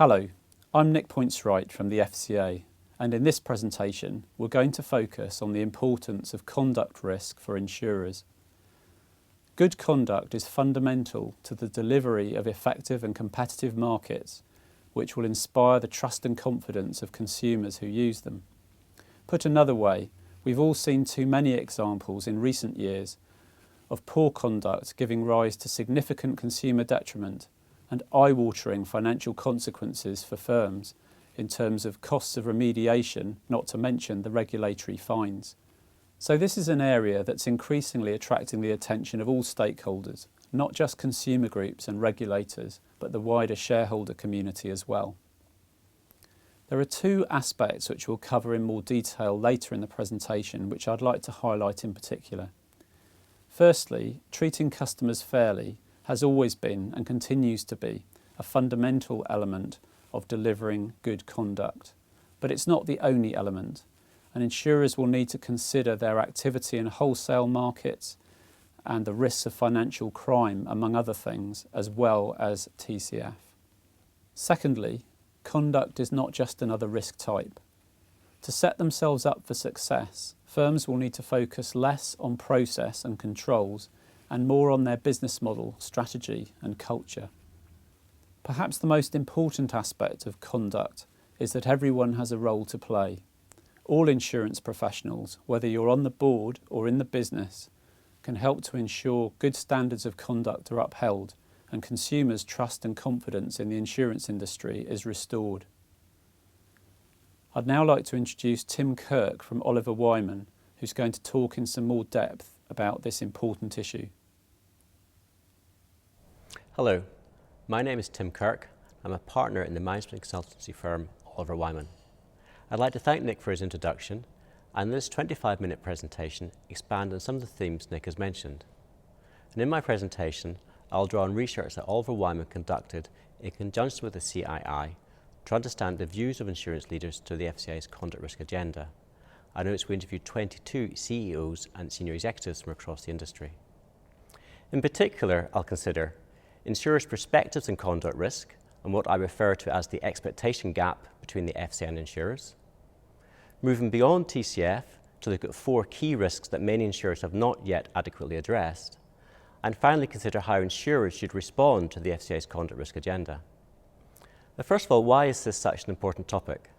Hello, I'm Nick Pointswright from the FCA, and in this presentation we're going to focus on the importance of conduct risk for insurers. Good conduct is fundamental to the delivery of effective and competitive markets, which will inspire the trust and confidence of consumers who use them. Put another way, we've all seen too many examples in recent years of poor conduct giving rise to significant consumer detriment and eye-watering financial consequences for firms in terms of costs of remediation, not to mention the regulatory fines. So this is an area that's increasingly attracting the attention of all stakeholders, not just consumer groups and regulators, but the wider shareholder community as well. There are two aspects which we'll cover in more detail later in the presentation, which I'd like to highlight in particular. Firstly, treating customers fairly has always been and continues to be a fundamental element of delivering good conduct. But it's not the only element, and insurers will need to consider their activity in wholesale markets and the risks of financial crime, among other things, as well as TCF. Secondly, conduct is not just another risk type. To set themselves up for success, firms will need to focus less on process and controls and more on their business model, strategy and culture. Perhaps the most important aspect of conduct is that everyone has a role to play. All insurance professionals, whether you're on the board or in the business, can help to ensure good standards of conduct are upheld and consumers' trust and confidence in the insurance industry is restored. I'd now like to introduce Tim Kirk from Oliver Wyman, who's going to talk in some more depth about this important issue. Hello, my name is Tim Kirk. I'm a partner in the management consultancy firm Oliver Wyman. I'd like to thank Nick for his introduction and in this 25-minute presentation expand on some of the themes Nick has mentioned. And in my presentation, I'll draw on research that Oliver Wyman conducted in conjunction with the CII to understand the views of insurance leaders to the FCA's conduct risk agenda. I noticed we interviewed 22 CEOs and senior executives from across the industry. In particular, I'll consider insurers' perspectives on conduct risk and what I refer to as the expectation gap between the FCA and insurers. Moving beyond TCF to look at 4 key risks that many insurers have not yet adequately addressed. And finally consider how insurers should respond to the FCA's conduct risk agenda. But first of all, why is this such an important topic?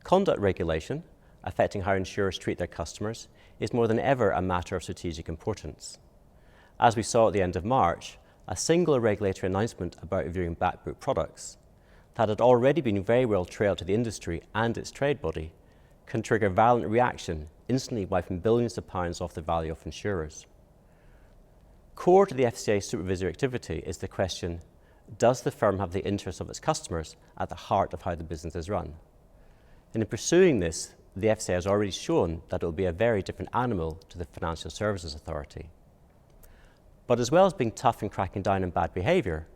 Conduct regulation, affecting how insurers treat their customers, is more than ever a matter of strategic importance. As we saw at the end of March, a single regulatory announcement about reviewing back book products that had already been very well trailed to the industry and its trade body can trigger violent reaction, instantly wiping billions of pounds off the value of insurers. Core to the FCA's supervisory activity is the question, does the firm have the interests of its customers at the heart of how the business is run? And in pursuing this, the FCA has already shown that it will be a very different animal to the Financial Services Authority. But as well as being tough and cracking down on bad behaviour,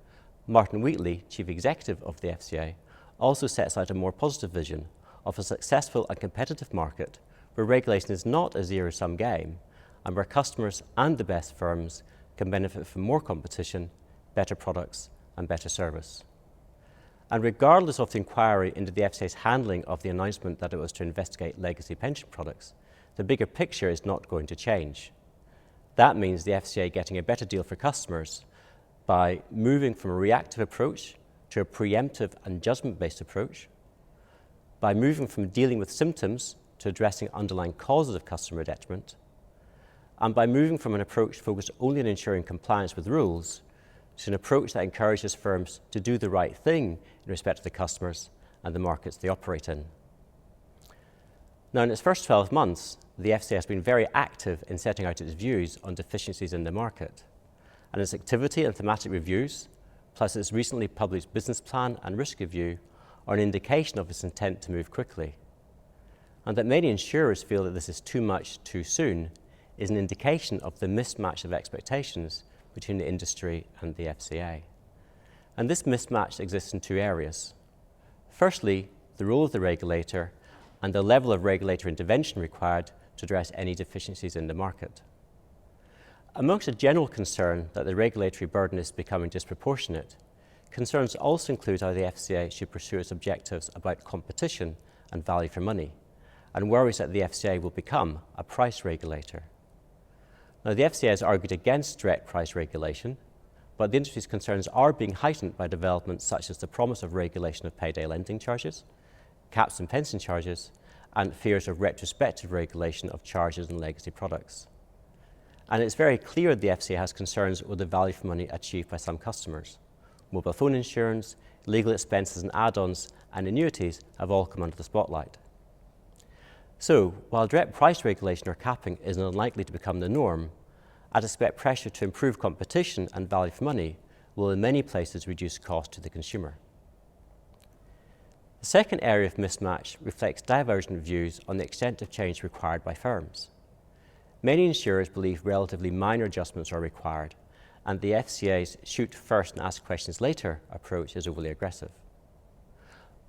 Martin Wheatley, Chief Executive of the FCA, also sets out a more positive vision of a successful and competitive market where regulation is not a zero-sum game and where customers and the best firms can benefit from more competition, better products and better service. And regardless of the inquiry into the FCA's handling of the announcement that it was to investigate legacy pension products, the bigger picture is not going to change. That means the FCA getting a better deal for customers by moving from a reactive approach to a preemptive and judgment-based approach, by moving from dealing with symptoms to addressing underlying causes of customer detriment, and by moving from an approach focused only on ensuring compliance with rules to an approach that encourages firms to do the right thing in respect to the customers and the markets they operate in. Now, in its first 12 months, the FCA has been very active in setting out its views on deficiencies in the market, and its activity and thematic reviews, plus its recently published business plan and risk review, are an indication of its intent to move quickly. And that many insurers feel that this is too much too soon is an indication of the mismatch of expectations between the industry and the FCA. And this mismatch exists in 2 areas. Firstly, the role of the regulator and the level of regulatory intervention required to address any deficiencies in the market. Amongst a general concern that the regulatory burden is becoming disproportionate, concerns also include how the FCA should pursue its objectives about competition and value for money, and worries that the FCA will become a price regulator. Now, the FCA has argued against direct price regulation, but the industry's concerns are being heightened by developments such as the promise of regulation of payday lending charges, caps and pension charges, and fears of retrospective regulation of charges and legacy products. And it's very clear the FCA has concerns with the value for money achieved by some customers. Mobile phone insurance, legal expenses and add-ons, and annuities have all come under the spotlight. So, while direct price regulation or capping is unlikely to become the norm, I'd expect pressure to improve competition and value for money will in many places reduce cost to the consumer. The second area of mismatch reflects divergent views on the extent of change required by firms. Many insurers believe relatively minor adjustments are required, and the FCA's shoot first and ask questions later approach is overly aggressive.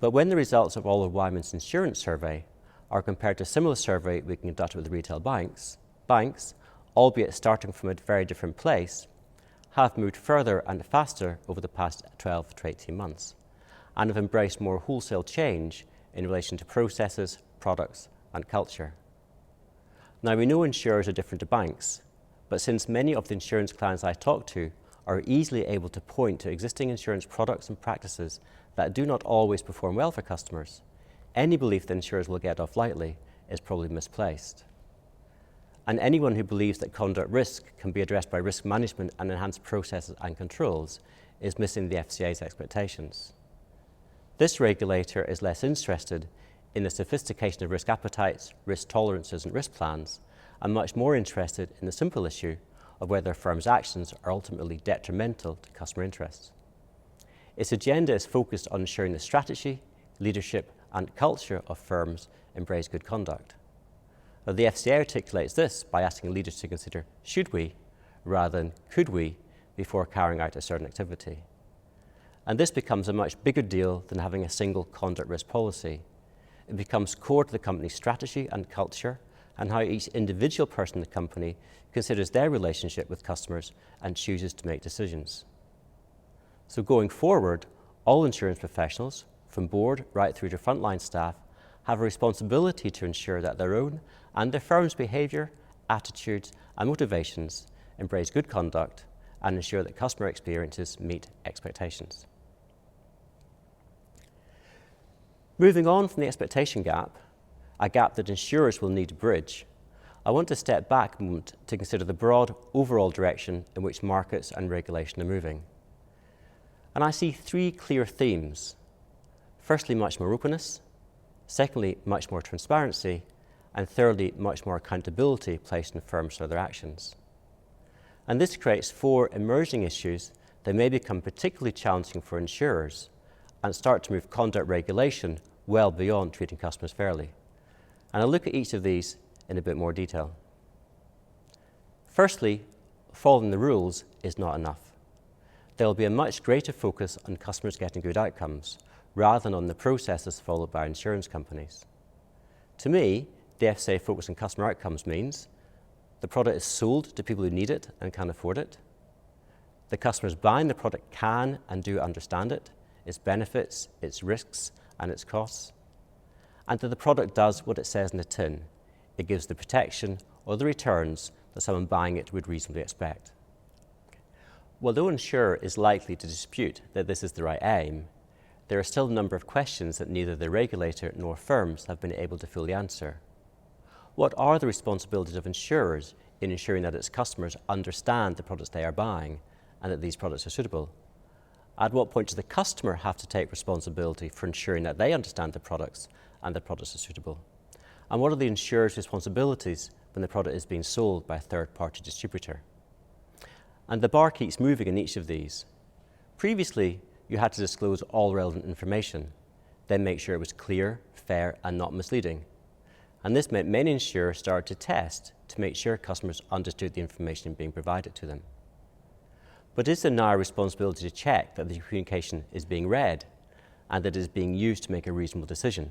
But when the results of Oliver Wyman's insurance survey are compared to a similar survey we conducted with the retail banks, albeit starting from a very different place, have moved further and faster over the past 12 to 18 months, and have embraced more wholesale change in relation to processes, products, and culture. Now, we know insurers are different to banks, but since many of the insurance clients I talk to are easily able to point to existing insurance products and practices that do not always perform well for customers, any belief that insurers will get off lightly is probably misplaced. And anyone who believes that conduct risk can be addressed by risk management and enhanced processes and controls is missing the FCA's expectations. This regulator is less interested in the sophistication of risk appetites, risk tolerances and risk plans, and much more interested in the simple issue of whether a firm's actions are ultimately detrimental to customer interests. Its agenda is focused on ensuring the strategy, leadership and culture of firms embrace good conduct. Now, the FCA articulates this by asking leaders to consider should we rather than could we before carrying out a certain activity. And this becomes a much bigger deal than having a single conduct risk policy. It becomes core to the company's strategy and culture and how each individual person in the company considers their relationship with customers and chooses to make decisions. So going forward, all insurance professionals, from board right through to frontline staff, have a responsibility to ensure that their own and their firm's behaviour, attitudes and motivations embrace good conduct and ensure that customer experiences meet expectations. Moving on from the expectation gap, a gap that insurers will need to bridge, I want to step back a moment to consider the broad overall direction in which markets and regulation are moving. And I see three clear themes. Firstly, much more openness. Secondly, much more transparency. And thirdly, much more accountability placed on firms for their actions. And this creates four emerging issues that may become particularly challenging for insurers and start to move conduct regulation well beyond treating customers fairly. And I'll look at each of these in a bit more detail. Firstly, following the rules is not enough. There will be a much greater focus on customers getting good outcomes rather than on the processes followed by insurance companies. To me, the FCA focus on customer outcomes means the product is sold to people who need it and can afford it. The customers buying the product can and do understand it, its benefits, its risks, and its costs. And that the product does what it says in the tin. It gives the protection or the returns that someone buying it would reasonably expect. While no insurer is likely to dispute that this is the right aim, there are still a number of questions that neither the regulator nor firms have been able to fully answer. What are the responsibilities of insurers in ensuring that its customers understand the products they are buying and that these products are suitable? At what point does the customer have to take responsibility for ensuring that they understand the products and the products are suitable? And what are the insurer's responsibilities when the product is being sold by a third-party distributor? And the bar keeps moving in each of these. Previously, you had to disclose all relevant information, then make sure it was clear, fair, and not misleading. And this meant many insurers started to test to make sure customers understood the information being provided to them. But is there now a responsibility to check that the communication is being read and that it is being used to make a reasonable decision?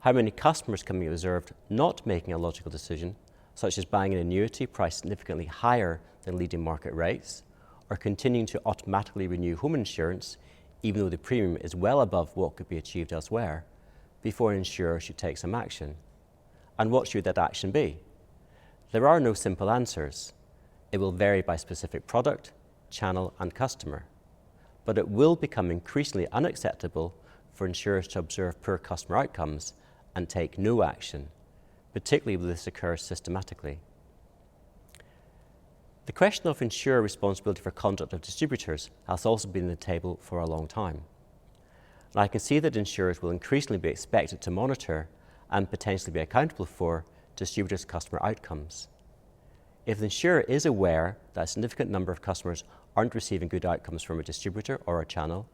How many customers can be observed not making a logical decision, such as buying an annuity priced significantly higher than leading market rates, or continuing to automatically renew home insurance, even though the premium is well above what could be achieved elsewhere, before an insurer should take some action? And what should that action be? There are no simple answers. It will vary by specific product, channel and customer. But it will become increasingly unacceptable for insurers to observe poor customer outcomes and take no action, particularly when this occurs systematically. The question of insurer responsibility for conduct of distributors has also been on the table for a long time. And I can see that insurers will increasingly be expected to monitor and potentially be accountable for distributors' customer outcomes. If the insurer is aware that a significant number of customers aren't receiving good outcomes from a distributor or a channel,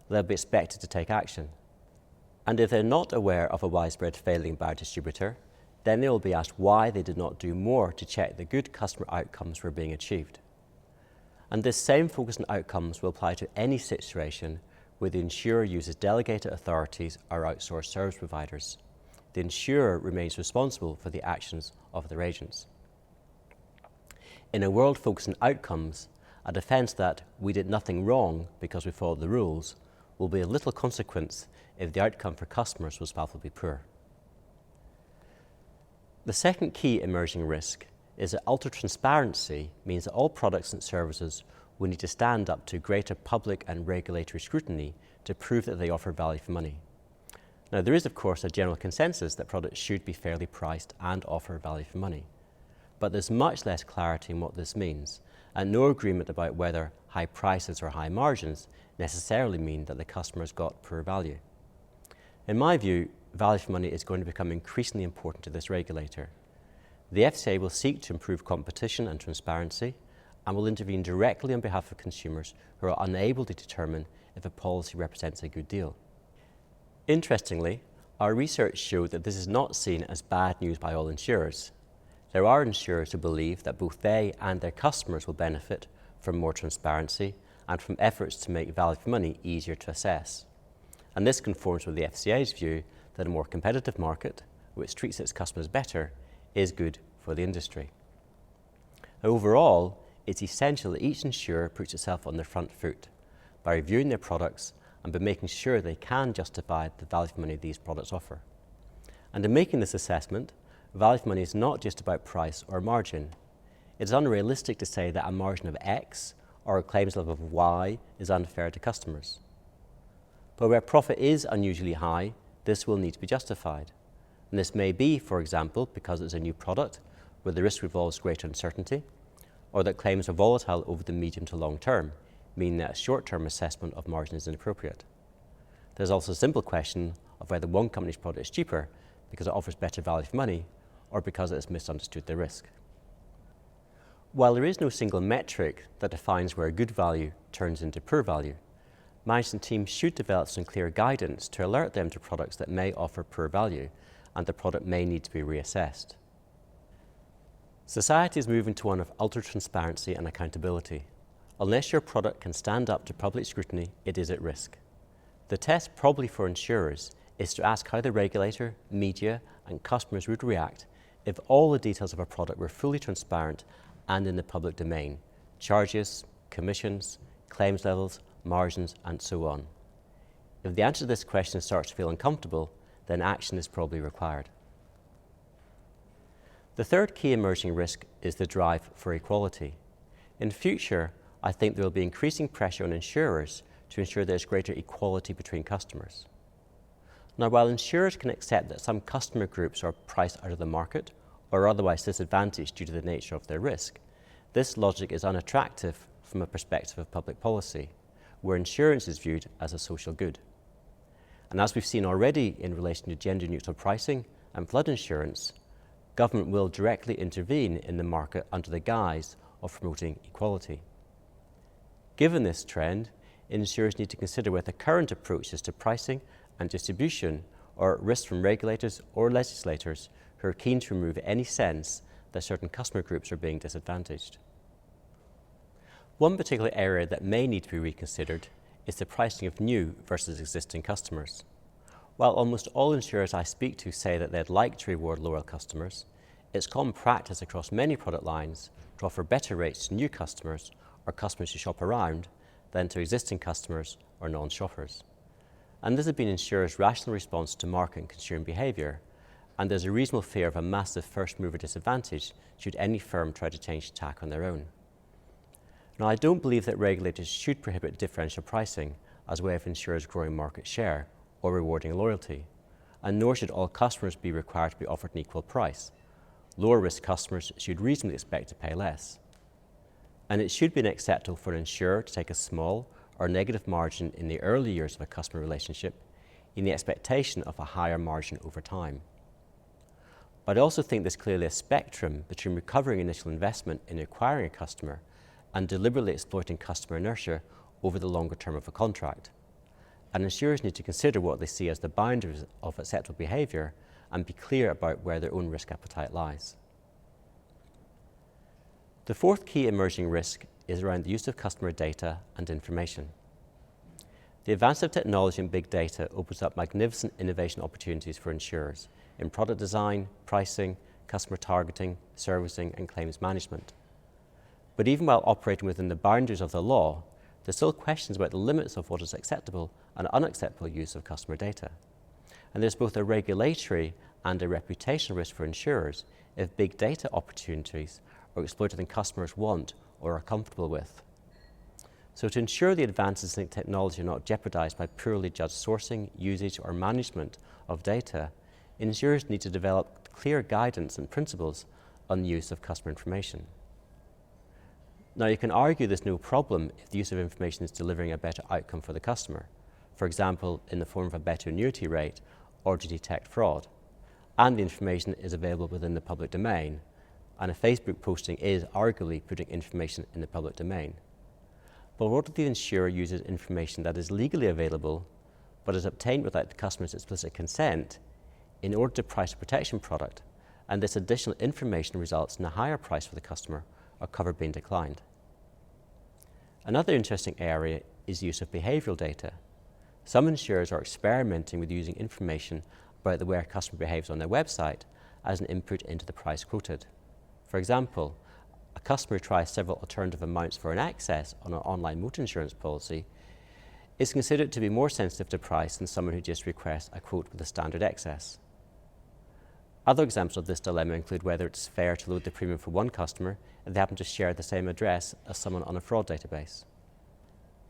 they'll be expected to take action. And if they're not aware of a widespread failing by a distributor, then they will be asked why they did not do more to check the good customer outcomes were being achieved. And this same focus on outcomes will apply to any situation where the insurer uses delegated authorities or outsourced service providers. The insurer remains responsible for the actions of their agents. In a world focused on outcomes, a defence that we did nothing wrong because we followed the rules will be of little consequence if the outcome for customers was palpably poor. The second key emerging risk is that ultra-transparency means that all products and services will need to stand up to greater public and regulatory scrutiny to prove that they offer value for money. Now, there is, of course, a general consensus that products should be fairly priced and offer value for money. But there's much less clarity in what this means, and no agreement about whether high prices or high margins necessarily mean that the customer's got poor value. In my view, value for money is going to become increasingly important to this regulator. The FCA will seek to improve competition and transparency and will intervene directly on behalf of consumers who are unable to determine if a policy represents a good deal. Interestingly, our research showed that this is not seen as bad news by all insurers. There are insurers who believe that both they and their customers will benefit from more transparency and from efforts to make value for money easier to assess. And this conforms with the FCA's view that a more competitive market, which treats its customers better, is good for the industry. Overall, it's essential that each insurer puts itself on their front foot by reviewing their products and by making sure they can justify the value for money these products offer. And in making this assessment, value for money is not just about price or margin. It's unrealistic to say that a margin of X or a claims level of Y is unfair to customers. But where profit is unusually high, this will need to be justified. And this may be, for example, because it's a new product where the risk involves greater uncertainty, or that claims are volatile over the medium to long term, meaning that a short-term assessment of margin is inappropriate. There's also a simple question of whether one company's product is cheaper because it offers better value for money, or because it has misunderstood the risk. While there is no single metric that defines where good value turns into poor value, management teams should develop some clear guidance to alert them to products that may offer poor value and the product may need to be reassessed. Society is moving to one of ultra-transparency and accountability. Unless your product can stand up to public scrutiny, it is at risk. The test probably for insurers is to ask how the regulator, media and customers would react if all the details of a product were fully transparent and in the public domain: charges, commissions, claims levels, margins, and so on. If the answer to this question starts to feel uncomfortable, then action is probably required. The third key emerging risk is the drive for equality. In future, I think there will be increasing pressure on insurers to ensure there's greater equality between customers. Now, while insurers can accept that some customer groups are priced out of the market or otherwise disadvantaged due to the nature of their risk, this logic is unattractive from a perspective of public policy, where insurance is viewed as a social good. And as we've seen already in relation to gender-neutral pricing and flood insurance, government will directly intervene in the market under the guise of promoting equality. Given this trend, insurers need to consider whether current approaches to pricing and distribution are at risk from regulators or legislators who are keen to remove any sense that certain customer groups are being disadvantaged. One particular area that may need to be reconsidered is the pricing of new versus existing customers. While almost all insurers I speak to say that they'd like to reward loyal customers, it's common practice across many product lines to offer better rates to new customers or customers who shop around than to existing customers or non-shoppers. And this has been insurers' rational response to market and consumer behaviour, and there's a reasonable fear of a massive first-mover disadvantage should any firm try to change tack on their own. Now, I don't believe that regulators should prohibit differential pricing as a way of insurers growing market share or rewarding loyalty, and nor should all customers be required to be offered an equal price. Lower risk customers should reasonably expect to pay less. And it should be unacceptable for an insurer to take a small or negative margin in the early years of a customer relationship in the expectation of a higher margin over time. But I also think there's clearly a spectrum between recovering initial investment in acquiring a customer and deliberately exploiting customer inertia over the longer term of a contract. And insurers need to consider what they see as the boundaries of acceptable behaviour and be clear about where their own risk appetite lies. The fourth key emerging risk is around the use of customer data and information. The advance of technology and big data opens up magnificent innovation opportunities for insurers in product design, pricing, customer targeting, servicing and claims management. But even while operating within the boundaries of the law, there's still questions about the limits of what is acceptable and unacceptable use of customer data. And there's both a regulatory and a reputational risk for insurers if big data opportunities are exploited than customers want or are comfortable with. So to ensure the advances in technology are not jeopardized by poorly judged sourcing, usage or management of data, insurers need to develop clear guidance and principles on the use of customer information. Now, you can argue there's no problem if the use of information is delivering a better outcome for the customer, for example, in the form of a better annuity rate or to detect fraud, and the information is available within the public domain, and a Facebook posting is arguably putting information in the public domain. But what if the insurer uses information that is legally available but is obtained without the customer's explicit consent in order to price a protection product, and this additional information results in a higher price for the customer or cover being declined? Another interesting area is the use of behavioural data. Some insurers are experimenting with using information about the way a customer behaves on their website as an input into the price quoted. For example, a customer who tries several alternative amounts for an excess on an online motor insurance policy is considered to be more sensitive to price than someone who just requests a quote with a standard excess. Other examples of this dilemma include whether it's fair to load the premium for one customer if they happen to share the same address as someone on a fraud database.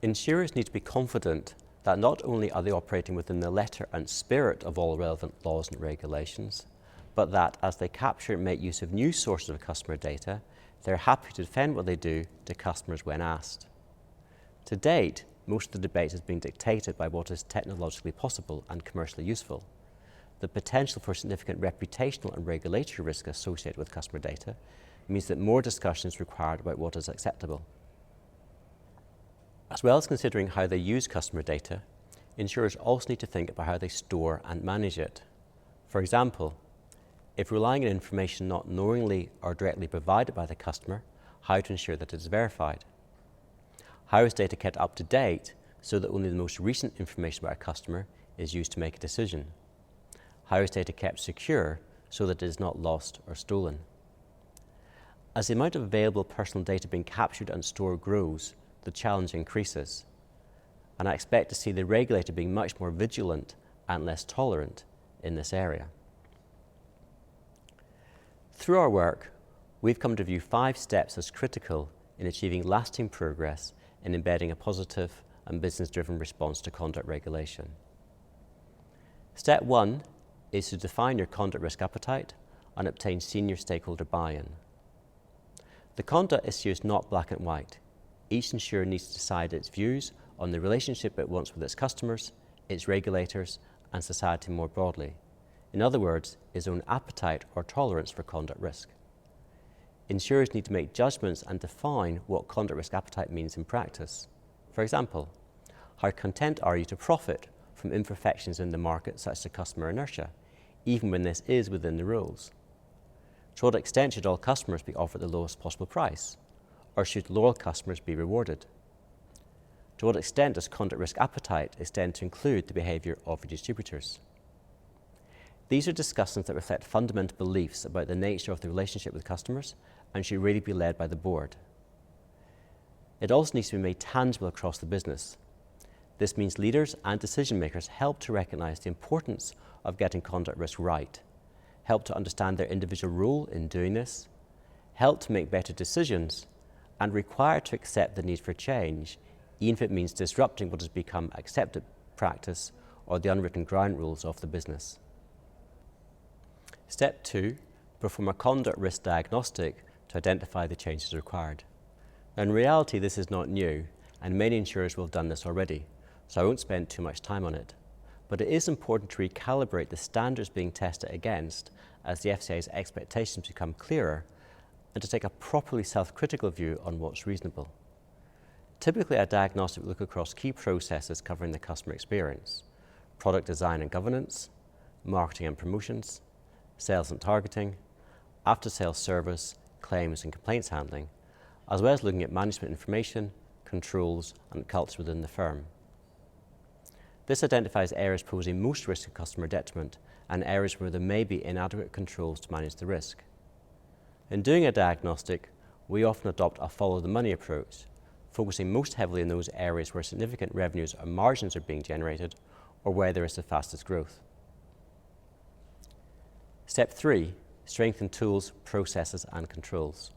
Insurers need to be confident that not only are they operating within the letter and spirit of all relevant laws and regulations, but that as they capture and make use of new sources of customer data, they're happy to defend what they do to customers when asked. To date, most of the debate has been dictated by what is technologically possible and commercially useful. The potential for significant reputational and regulatory risk associated with customer data means that more discussion is required about what is acceptable. As well as considering how they use customer data, insurers also need to think about how they store and manage it. For example, if relying on information not knowingly or directly provided by the customer, how to ensure that it is verified? How is data kept up to date so that only the most recent information about a customer is used to make a decision? How is data kept secure so that it is not lost or stolen? As the amount of available personal data being captured and stored grows, the challenge increases. And I expect to see the regulator being much more vigilant and less tolerant in this area. Through our work, we've come to view 5 steps as critical in achieving lasting progress in embedding a positive and business-driven response to conduct regulation. Step 1 is to define your conduct risk appetite and obtain senior stakeholder buy-in. The conduct issue is not black and white. Each insurer needs to decide its views on the relationship it wants with its customers, its regulators, and society more broadly. In other words, its own appetite or tolerance for conduct risk. Insurers need to make judgments and define what conduct risk appetite means in practice. For example, how content are you to profit from imperfections in the market such as customer inertia, even when this is within the rules? To what extent should all customers be offered the lowest possible price, or should loyal customers be rewarded? To what extent does conduct risk appetite extend to include the behaviour of distributors? These are discussions that reflect fundamental beliefs about the nature of the relationship with customers and should really be led by the board. It also needs to be made tangible across the business. This means leaders and decision makers help to recognise the importance of getting conduct risk right, help to understand their individual role in doing this, help to make better decisions, and require to accept the need for change, even if it means disrupting what has become accepted practice or the unwritten ground rules of the business. Step 2, perform a conduct risk diagnostic to identify the changes required. Now, in reality, this is not new, and many insurers will have done this already, so I won't spend too much time on it. But it is important to recalibrate the standards being tested against as the FCA's expectations become clearer, and to take a properly self-critical view on what's reasonable. Typically, a diagnostic will look across key processes covering the customer experience: product design and governance, marketing and promotions, sales and targeting, after-sales service, claims and complaints handling, as well as looking at management information, controls and culture within the firm. This identifies areas posing most risk of customer detriment and areas where there may be inadequate controls to manage the risk. In doing a diagnostic, we often adopt a follow-the-money approach, focusing most heavily in those areas where significant revenues or margins are being generated or where there is the fastest growth. Step 3, strengthen tools, processes and controls.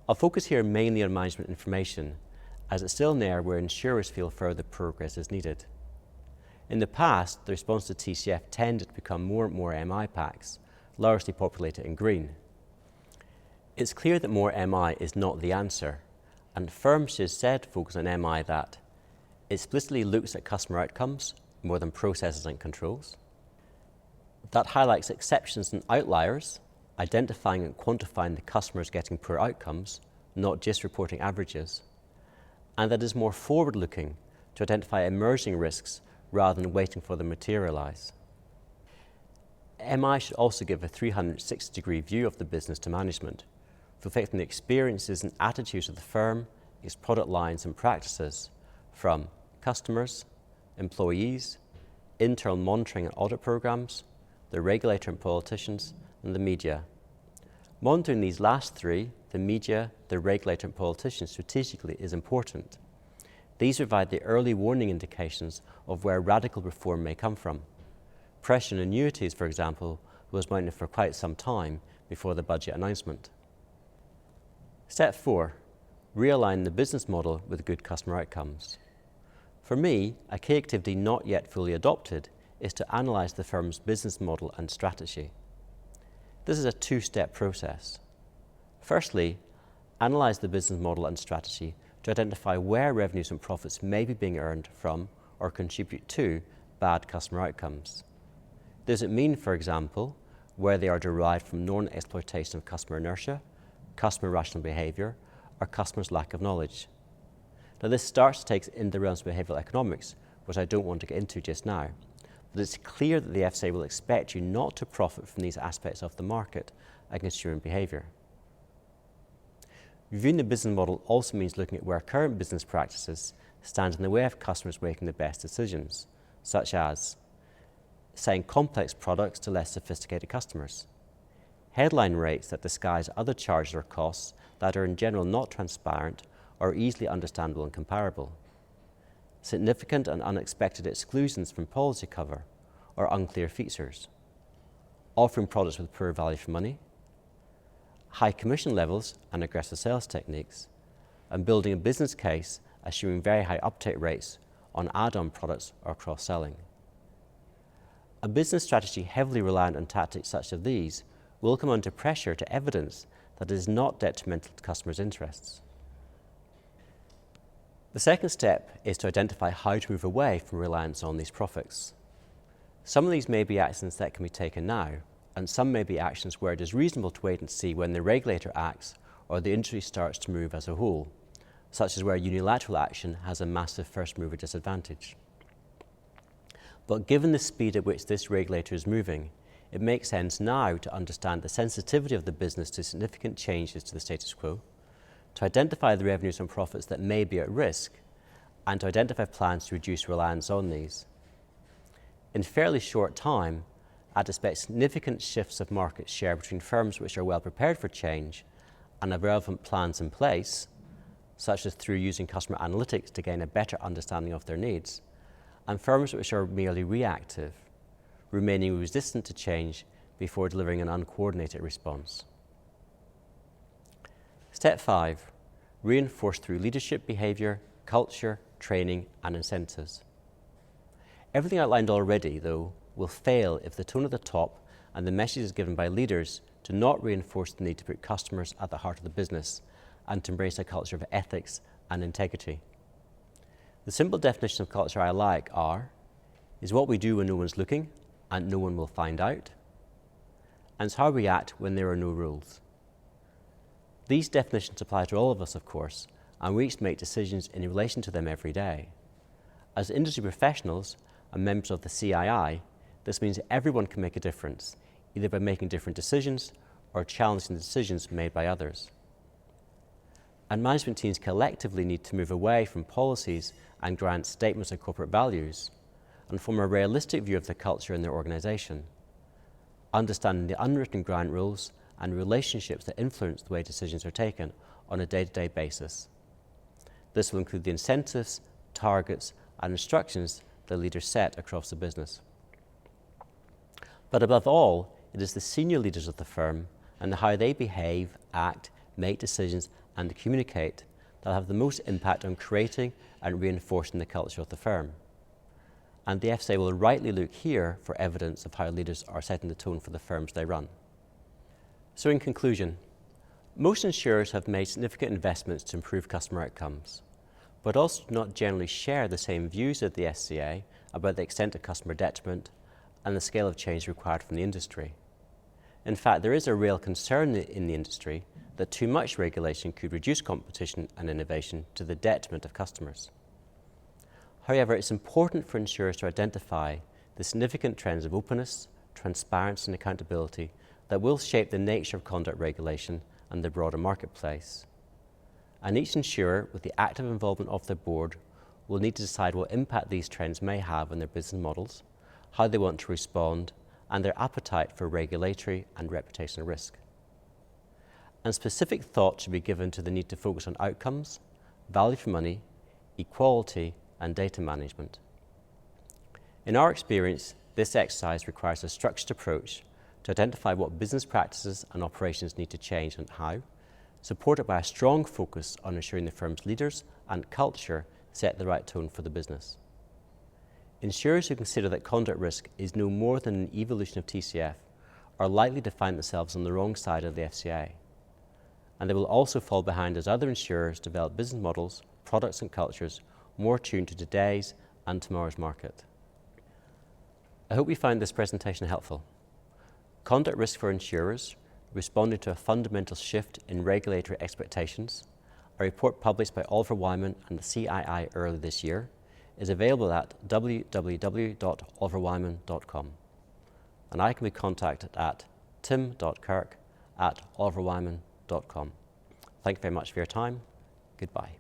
I'll focus here mainly on management information, as it's still an area where insurers feel further progress is needed. In the past, the response to TCF tended to become more and more MI packs, largely populated in green. It's clear that more MI is not the answer, and firms should instead focus on MI that explicitly looks at customer outcomes more than processes and controls, that highlights exceptions and outliers, identifying and quantifying the customers getting poor outcomes, not just reporting averages, and that is more forward-looking to identify emerging risks rather than waiting for them to materialise. MI should also give a 360-degree view of the business to management, reflecting the experiences and attitudes of the firm, its product lines and practices, from customers, employees, internal monitoring and audit programs, the regulator and politicians, and the media. Monitoring these last three, the media, the regulator and politicians, strategically is important. These provide the early warning indications of where radical reform may come from. Pressure on annuities, for example, was mounting for quite some time before the budget announcement. Step 4, realign the business model with good customer outcomes. For me, a key activity not yet fully adopted is to analyse the firm's business model and strategy. This is a two-step process. Firstly, analyse the business model and strategy to identify where revenues and profits may be being earned from or contribute to bad customer outcomes. Does it mean, for example, where they are derived from non-exploitation of customer inertia, customer rational behaviour, or customers' lack of knowledge? Now, this starts to take in the realms of behavioural economics, which I don't want to get into just now, but it's clear that the FCA will expect you not to profit from these aspects of the market and consumer behaviour. Reviewing the business model also means looking at where current business practices stand in the way of customers making the best decisions, such as selling complex products to less sophisticated customers, headline rates that disguise other charges or costs that are in general not transparent or easily understandable and comparable, significant and unexpected exclusions from policy cover or unclear features, offering products with poor value for money, high commission levels and aggressive sales techniques, and building a business case assuming very high uptake rates on add-on products or cross-selling. A business strategy heavily reliant on tactics such as these will come under pressure to evidence that it is not detrimental to customers' interests. The second step is to identify how to move away from reliance on these profits. Some of these may be actions that can be taken now, and some may be actions where it is reasonable to wait and see when the regulator acts or the industry starts to move as a whole, such as where unilateral action has a massive first mover disadvantage. But given the speed at which this regulator is moving, it makes sense now to understand the sensitivity of the business to significant changes to the status quo, to identify the revenues and profits that may be at risk, and to identify plans to reduce reliance on these. In fairly short time, I'd expect significant shifts of market share between firms which are well prepared for change and have relevant plans in place, such as through using customer analytics to gain a better understanding of their needs, and firms which are merely reactive, remaining resistant to change before delivering an uncoordinated response. Step 5. Reinforce through leadership behaviour, culture, training and incentives. Everything outlined already, though, will fail if the tone at the top and the messages given by leaders do not reinforce the need to put customers at the heart of the business and to embrace a culture of ethics and integrity. The simple definition of culture I like is what we do when no one's looking and no one will find out, and it's how we act when there are no rules. These definitions apply to all of us, of course, and we each make decisions in relation to them every day. As industry professionals and members of the CII, this means that everyone can make a difference, either by making different decisions or challenging the decisions made by others. And management teams collectively need to move away from policies and grand statements of corporate values and form a realistic view of the culture in their organisation, understanding the unwritten ground rules and relationships that influence the way decisions are taken on a day-to-day basis. This will include the incentives, targets and instructions that leaders set across the business. But above all, it is the senior leaders of the firm and how they behave, act, make decisions and communicate that have the most impact on creating and reinforcing the culture of the firm. And the FCA will rightly look here for evidence of how leaders are setting the tone for the firms they run. So in conclusion, most insurers have made significant investments to improve customer outcomes, but also do not generally share the same views of the FCA about the extent of customer detriment and the scale of change required from the industry. In fact, there is a real concern in the industry that too much regulation could reduce competition and innovation to the detriment of customers. However, it's important for insurers to identify the significant trends of openness, transparency and accountability that will shape the nature of conduct regulation and the broader marketplace. And each insurer, with the active involvement of their board, will need to decide what impact these trends may have on their business models, how they want to respond, and their appetite for regulatory and reputational risk. And specific thought should be given to the need to focus on outcomes, value for money, equality, and data management. In our experience, this exercise requires a structured approach to identify what business practices and operations need to change and how, supported by a strong focus on ensuring the firm's leaders and culture set the right tone for the business. Insurers who consider that conduct risk is no more than an evolution of TCF are likely to find themselves on the wrong side of the FCA, and they will also fall behind as other insurers develop business models, products and cultures more tuned to today's and tomorrow's market. I hope you found this presentation helpful. Conduct risk for insurers, responding to a fundamental shift in regulatory expectations, a report published by Oliver Wyman and the CII earlier this year, is available at www.oliverwyman.com. And I can be contacted at tim.kirk@oliverwyman.com. Thank you very much for your time. Goodbye.